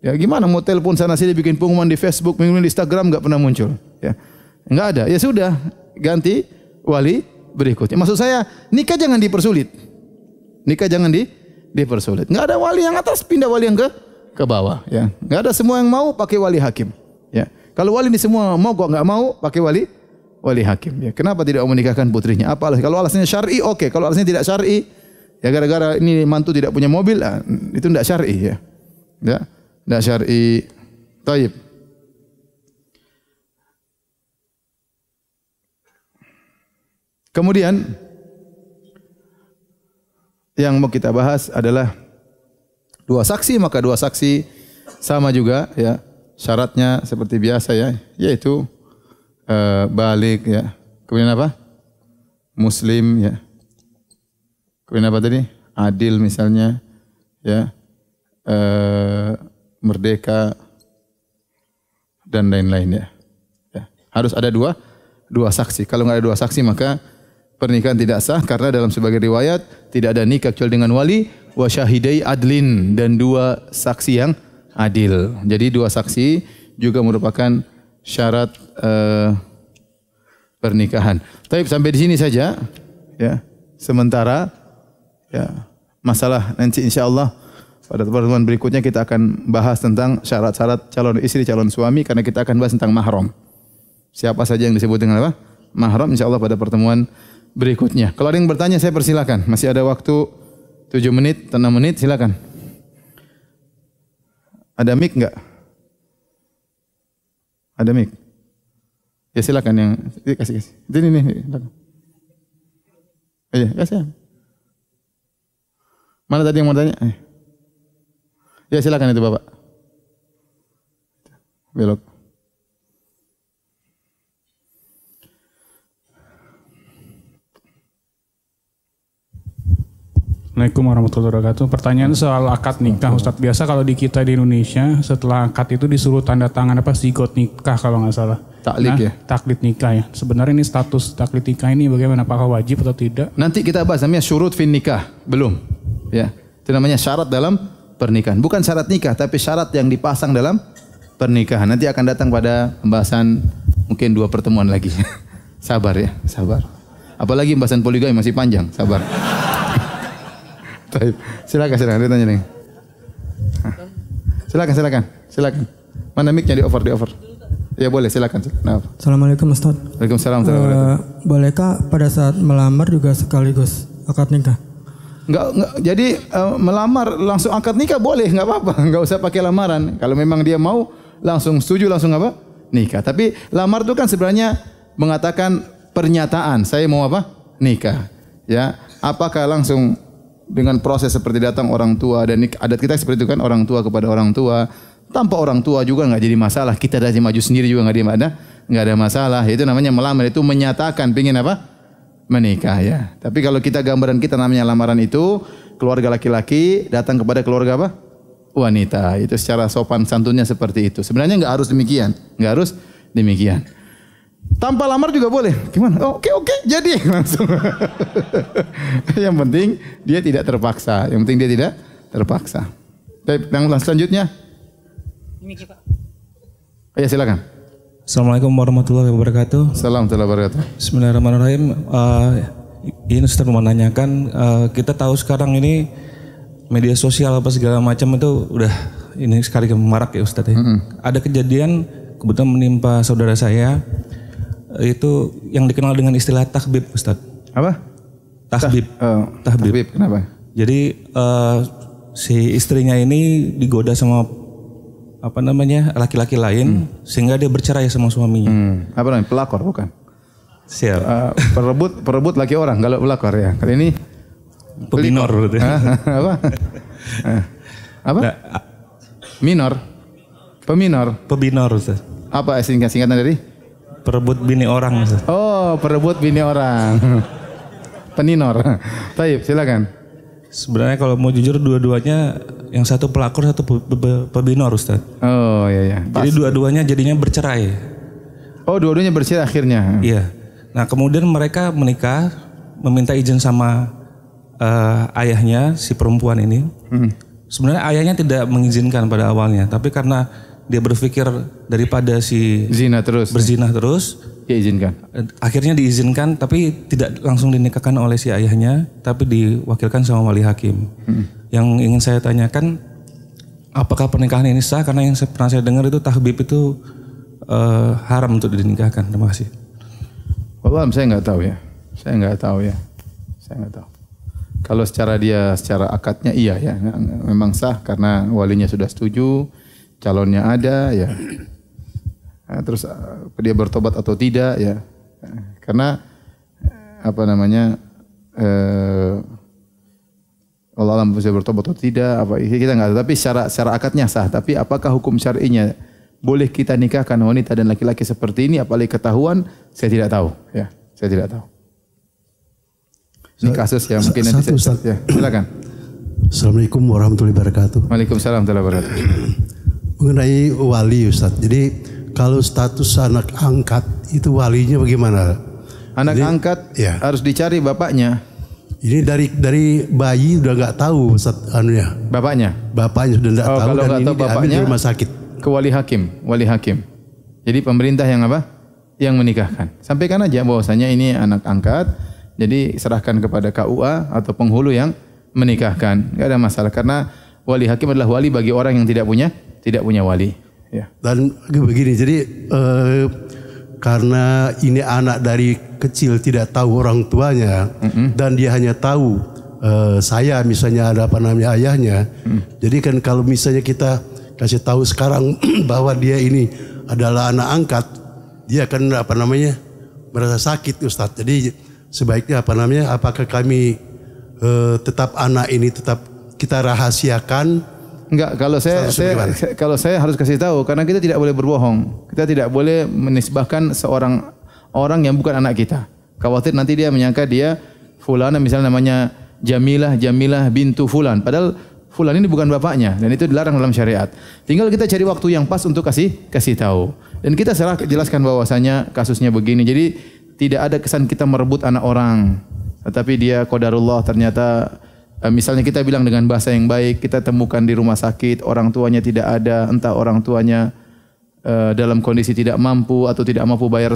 Speaker 1: Ya gimana mau telepon sana sini bikin pengumuman di Facebook, pengumuman di Instagram enggak pernah muncul. Ya. Enggak ada. Ya sudah, ganti wali berikutnya. Maksud saya, nikah jangan dipersulit. Nikah jangan dipersulit. Enggak ada wali yang atas, pindah wali yang ke bawah, ya. Enggak ada semua yang mau pakai wali hakim, ya. Kalau wali ini semua mau kok enggak mau pakai wali hakim, ya. Kenapa tidak mau menikahkan putrinya? Apa alasan? Kalau alasannya syar'i oke, kalau alasannya tidak syar'i, ya gara-gara ini mantu tidak punya mobil, itu tidak syar'i ya. Ya, tidak syar'i. Taib. Kemudian yang mau kita bahas adalah dua saksi, maka dua saksi sama juga ya syaratnya seperti biasa ya, yaitu balik ya. Kemudian apa? Muslim ya. Kemudian apa tadi? Adil misalnya ya. Merdeka dan lain-lain ya. Ya. Harus ada dua saksi. Kalau enggak ada dua saksi maka pernikahan tidak sah karena dalam sebagian riwayat tidak ada nikah kecuali dengan wali wa syahidai adlin dan dua saksi yang adil. Jadi dua saksi juga merupakan syarat pernikahan. Tapi sampai di sini saja ya. Sementara ya masalah nanti insyaallah pada pertemuan berikutnya kita akan bahas tentang syarat-syarat calon istri, calon suami karena kita akan bahas tentang mahram. Siapa saja yang disebut dengan apa? Mahram insyaallah pada pertemuan berikutnya. Kalau ada yang bertanya saya persilakan. Masih ada waktu 7 menit, 6 menit, silakan. Ada mic enggak? Ada mic? Ya silakan yang kasih. Ini nih, silakan. Iya, kasih. Mana tadi yang mau tanya? Ya silakan itu Bapak. Belok.
Speaker 2: Assalamualaikum warahmatullahi wabarakatuh. Pertanyaan soal akad nikah, Ustadz. Biasa kalau di kita di Indonesia setelah akad itu disuruh tanda tangan apa zigot nikah kalau nggak salah.
Speaker 1: Taklid ya.
Speaker 2: Taklid nikah ya. Sebenarnya ini status taklid nikah ini bagaimana? Apakah wajib atau tidak?
Speaker 1: Nanti kita bahas namanya syurut fin nikah. Belum. Ya. Itu namanya syarat dalam pernikahan. Bukan syarat nikah tapi syarat yang dipasang dalam pernikahan. Nanti akan datang pada pembahasan mungkin 2 pertemuan lagi. Sabar ya, sabar. Apalagi pembahasan poligami masih panjang, sabar. Silakan ditanya nih. Silakan. Mana mic-nya di over. Ya boleh, silakan. Nah.
Speaker 3: Assalamualaikum Ustaz.
Speaker 1: Waalaikumsalam.
Speaker 3: Bolehkah pada saat melamar juga sekaligus akad nikah?
Speaker 1: Enggak. Jadi melamar langsung akad nikah boleh, enggak apa-apa. Enggak usah pakai lamaran. Kalau memang dia mau langsung setuju langsung apa? Nikah. Tapi lamar itu kan sebenarnya mengatakan pernyataan, saya mau apa? Nikah. Ya. Apakah langsung dengan proses seperti datang orang tua dan adat kita seperti itu kan, orang tua kepada orang tua. Tanpa orang tua juga enggak jadi masalah. Kita dari maju sendiri juga enggak ada masalah. Itu namanya melamar, itu menyatakan pengin apa? Menikah ya. Tapi kalau kita gambaran kita namanya lamaran itu keluarga laki-laki datang kepada keluarga apa? Wanita. Itu secara sopan santunnya seperti itu. Sebenarnya enggak harus demikian. Tanpa lamar juga boleh. Gimana? Oke, jadi langsung. Yang penting dia tidak terpaksa. Baik, yang selanjutnya. Ini kita. Ya silakan.
Speaker 4: Assalamualaikum warahmatullahi wabarakatuh.
Speaker 1: Assalamualaikum warahmatullahi wabarakatuh.
Speaker 4: Bismillahirrahmanirrahim. Ini Ustaz mau menanyakan, kita tahu sekarang ini media sosial apa segala macam itu udah ini sekali marak ya Ustaz ya. Ada kejadian kebetulan menimpa saudara saya. Itu yang dikenal dengan istilah tahbib Ustaz.
Speaker 1: Apa?
Speaker 4: Tahbib.
Speaker 1: Tahbib. Kenapa?
Speaker 4: Jadi si istrinya ini digoda sama laki-laki lain sehingga dia bercerai sama suaminya.
Speaker 1: Apa namanya? Pelakor bukan?
Speaker 4: Siap.
Speaker 1: Perebut laki orang kalau pelakor ya. Kali ini
Speaker 4: Pebinor gitu.
Speaker 1: Apa? Apa?
Speaker 4: Nah,
Speaker 1: Minor. Peminor.
Speaker 4: pebinor Ustaz.
Speaker 1: Apa singkatan dari?
Speaker 4: Perebut bini orang Ustaz.
Speaker 1: Oh, perebut bini orang. Peninor. Taib, silakan.
Speaker 4: Sebenarnya kalau mau jujur dua-duanya yang satu pelakor, satu pebinor Ustaz.
Speaker 1: Oh iya.
Speaker 4: Jadi dua-duanya jadinya bercerai.
Speaker 1: Oh, dua-duanya bercerai akhirnya.
Speaker 4: Iya. Nah kemudian mereka menikah, meminta izin sama ayahnya si perempuan ini. Sebenarnya ayahnya tidak mengizinkan pada awalnya, tapi karena dia berpikir daripada si berzinah terus,
Speaker 1: dia izinkan.
Speaker 4: Akhirnya diizinkan, tapi tidak langsung dinikahkan oleh si ayahnya, tapi diwakilkan sama wali hakim. Yang ingin saya tanyakan, apakah pernikahan ini sah? Karena yang pernah saya dengar itu tahbib itu haram untuk dinikahkan. Terima kasih.
Speaker 1: Wallahualam saya nggak tahu ya. Kalau secara akadnya iya ya, memang sah karena walinya sudah setuju, calonnya ada ya. Nah, terus dia bertobat atau tidak ya. Karena apa namanya Allah alam bisa bertobat atau tidak apa kita nggak tahu, tapi secara akadnya sah. Tapi apakah hukum syar'inya boleh kita nikahkan wanita dan laki-laki seperti ini apalagi ketahuan, saya tidak tahu ya. Saya tidak tahu. Ini kasus yang mungkin nanti ya, silakan.
Speaker 5: Assalamualaikum warahmatullahi wabarakatuh.
Speaker 1: Waalaikumsalam warahmatullahi wabarakatuh.
Speaker 5: Mengenai wali Ustaz. Jadi kalau status anak angkat itu walinya bagaimana?
Speaker 1: Anak angkat harus dicari bapaknya.
Speaker 5: Ini dari bayi udah nggak tahu Ustaz anunya.
Speaker 1: Bapaknya
Speaker 5: sudah nggak tahu
Speaker 1: kalau
Speaker 5: dan
Speaker 1: nggak
Speaker 5: ini
Speaker 1: tahu bapaknya
Speaker 5: di rumah sakit.
Speaker 1: Ke wali hakim. Jadi pemerintah yang apa? Yang menikahkan. Sampaikan aja bahwasanya ini anak angkat. Jadi serahkan kepada KUA atau penghulu yang menikahkan. Enggak ada masalah karena wali hakim adalah wali bagi orang yang tidak punya wali. Ya. Dan
Speaker 5: begini, jadi karena ini anak dari kecil tidak tahu orang tuanya dan dia hanya tahu saya misalnya ada apa namanya ayahnya. Jadi kan kalau misalnya kita kasih tahu sekarang bahwa dia ini adalah anak angkat, dia akan apa namanya merasa sakit Ustadz. Jadi sebaiknya apa namanya, apakah kami tetap anak ini tetap kita rahasiakan?
Speaker 1: Enggak, kalau saya harus kasih tahu karena kita tidak boleh berbohong. Kita tidak boleh menisbahkan seorang orang yang bukan anak kita. Khawatir nanti dia menyangka dia fulana, misalnya namanya Jamilah bintu fulan, padahal fulan ini bukan bapaknya dan itu dilarang dalam syariat. Tinggal kita cari waktu yang pas untuk kasih tahu. Dan kita jelaskan bahwasanya kasusnya begini. Jadi tidak ada kesan kita merebut anak orang, tetapi dia qadarullah ternyata misalnya kita bilang dengan bahasa yang baik, kita temukan di rumah sakit orang tuanya tidak ada, entah orang tuanya dalam kondisi tidak mampu atau tidak mampu bayar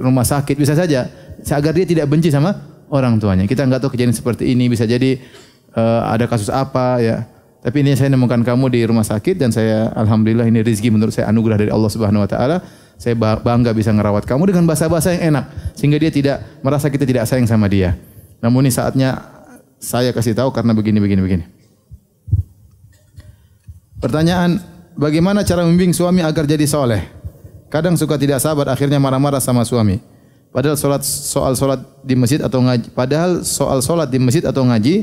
Speaker 1: rumah sakit, bisa saja agar dia tidak benci sama orang tuanya. Kita enggak tahu kejadian seperti ini, bisa jadi ada kasus apa ya. Tapi ini saya nemukan kamu di rumah sakit dan saya alhamdulillah ini rezeki menurut saya anugerah dari Allah Subhanahu wa taala. Saya bangga bisa ngerawat kamu dengan bahasa-bahasa yang enak sehingga dia tidak merasa kita tidak sayang sama dia. Namun ini saatnya saya kasih tahu karena begini. Pertanyaan, bagaimana cara membimbing suami agar jadi soleh? Kadang suka tidak sabar, akhirnya marah-marah sama suami. Padahal soal solat di masjid atau ngaji,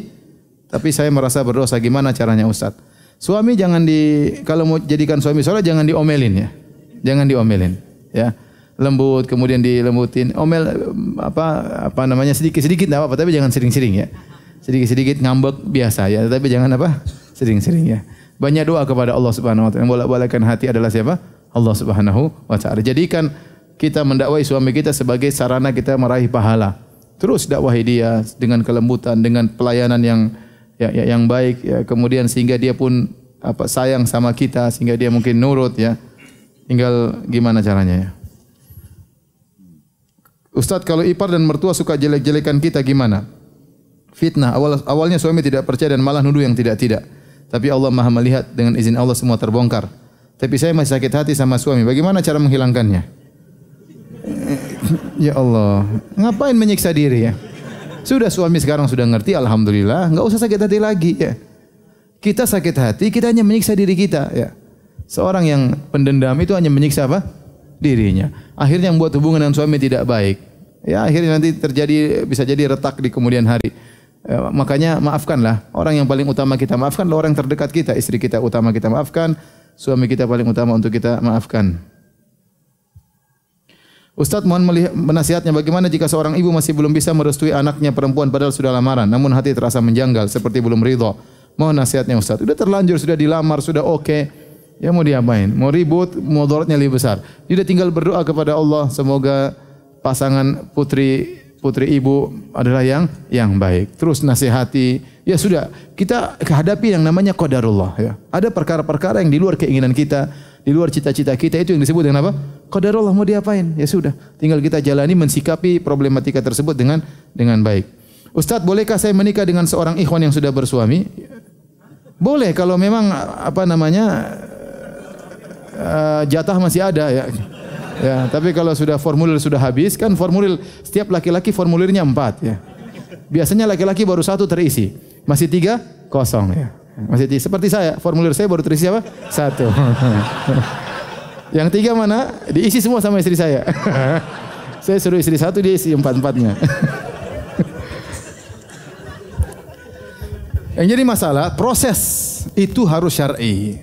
Speaker 1: tapi saya merasa berdosa. Gimana caranya Ustaz? Suami kalau mau jadikan suami soleh jangan diomelin ya. Jangan diomelin ya. Lembut, kemudian dilembutin. Omel apa namanya sedikit-sedikit enggak apa-apa, tapi jangan sering-sering ya. Sedikit-sedikit ngambek biasa ya, tapi jangan sering-sering ya. Banyak doa kepada Allah Subhanahu wa taala. Bolak-balikkan hati adalah siapa? Allah Subhanahu wa taala. Jadikan kita mendakwai suami kita sebagai sarana kita meraih pahala. Terus dakwahi dia dengan kelembutan, dengan pelayanan yang baik ya. Kemudian sehingga dia pun sayang sama kita, sehingga dia mungkin nurut ya. Tinggal gimana caranya ya. Ustaz, kalau ipar dan mertua suka jelek-jelekan kita gimana? Fitnah. Awalnya suami tidak percaya dan malah nuduh yang tidak-tidak. Tapi Allah Maha melihat, dengan izin Allah semua terbongkar. Tapi saya masih sakit hati sama suami. Bagaimana cara menghilangkannya? Ya Allah, ngapain menyiksa diri ya? Sudah suami sekarang sudah ngerti, alhamdulillah, enggak usah sakit hati lagi ya. Kita sakit hati, kita hanya menyiksa diri kita ya. Seorang yang pendendam itu hanya menyiksa apa? Dirinya. Akhirnya membuat hubungan dengan suami tidak baik. Ya, akhirnya nanti bisa jadi retak di kemudian hari. Makanya maafkanlah. Orang yang paling utama kita maafkan adalah orang terdekat kita. Istri kita utama kita maafkan, suami kita paling utama untuk kita maafkan. Ustaz, mohon menasihatnya bagaimana jika seorang ibu masih belum bisa merestui anaknya perempuan padahal sudah lamaran, namun hati terasa menjanggal seperti belum ridho. Mohon nasihatnya Ustaz. Sudah terlanjur, sudah dilamar, sudah oke. Ya mau diapain? Mau ribut, mudaratnya lebih besar. Dia sudah tinggal berdoa kepada Allah semoga pasangan putri ibu adalah yang baik. Terus nasihati. Ya sudah, kita hadapi yang namanya qadarullah ya. Ada perkara-perkara yang di luar keinginan kita, di luar cita-cita kita, itu yang disebut dengan apa? Qadarullah. Mau diapain? Ya sudah, tinggal kita jalani mensikapi problematika tersebut dengan baik. Ustaz, bolehkah saya menikah dengan seorang ikhwan yang sudah bersuami? Boleh kalau memang jatah masih ada ya. Ya, tapi kalau formulir sudah habis, kan formulir setiap laki-laki formulirnya 4 ya. Biasanya laki-laki baru 1 terisi, masih 3 kosong ya. Masih seperti saya, formulir saya baru terisi apa? 1. Yang 3 mana? Diisi semua sama istri saya. Saya suruh istri 1, dia isi 4-4-nya. Yang jadi masalah, proses itu harus syar'i.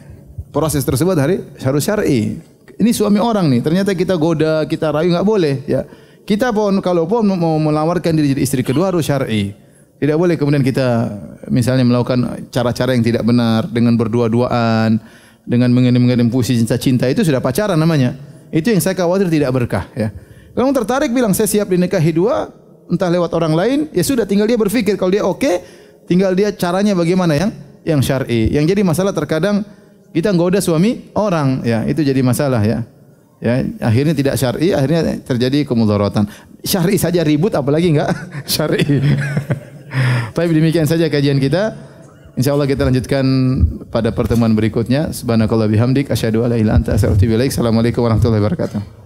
Speaker 1: Proses tersebut harus syar'i. Ini suami orang nih, ternyata kita goda, kita rayu, enggak boleh ya. Kita pun kalau mau melawarkan diri jadi istri kedua harus syar'i. Tidak boleh kemudian kita misalnya melakukan cara-cara yang tidak benar dengan berdua-duaan, dengan mengirim-ngirim puisi cinta-cinta, itu sudah pacaran namanya. Itu yang saya khawatir tidak berkah ya. Kalau tertarik bilang saya siap dinikahi 2, entah lewat orang lain, ya sudah tinggal dia berpikir kalau dia oke, tinggal dia caranya bagaimana yang syar'i. Yang jadi masalah terkadang kita goda suami orang, ya itu jadi masalah ya. Ya, akhirnya tidak syar'i, akhirnya terjadi kemudaratan. Syar'i saja ribut, apalagi enggak syar'i. Baik, demikian saja kajian kita. Insyaallah kita lanjutkan pada pertemuan berikutnya. Subhanakallah bihamdik asyhadu alla ilaha illa anta astaghfiruka wa atubu ilaik. Assalamualaikum warahmatullahi wabarakatuh.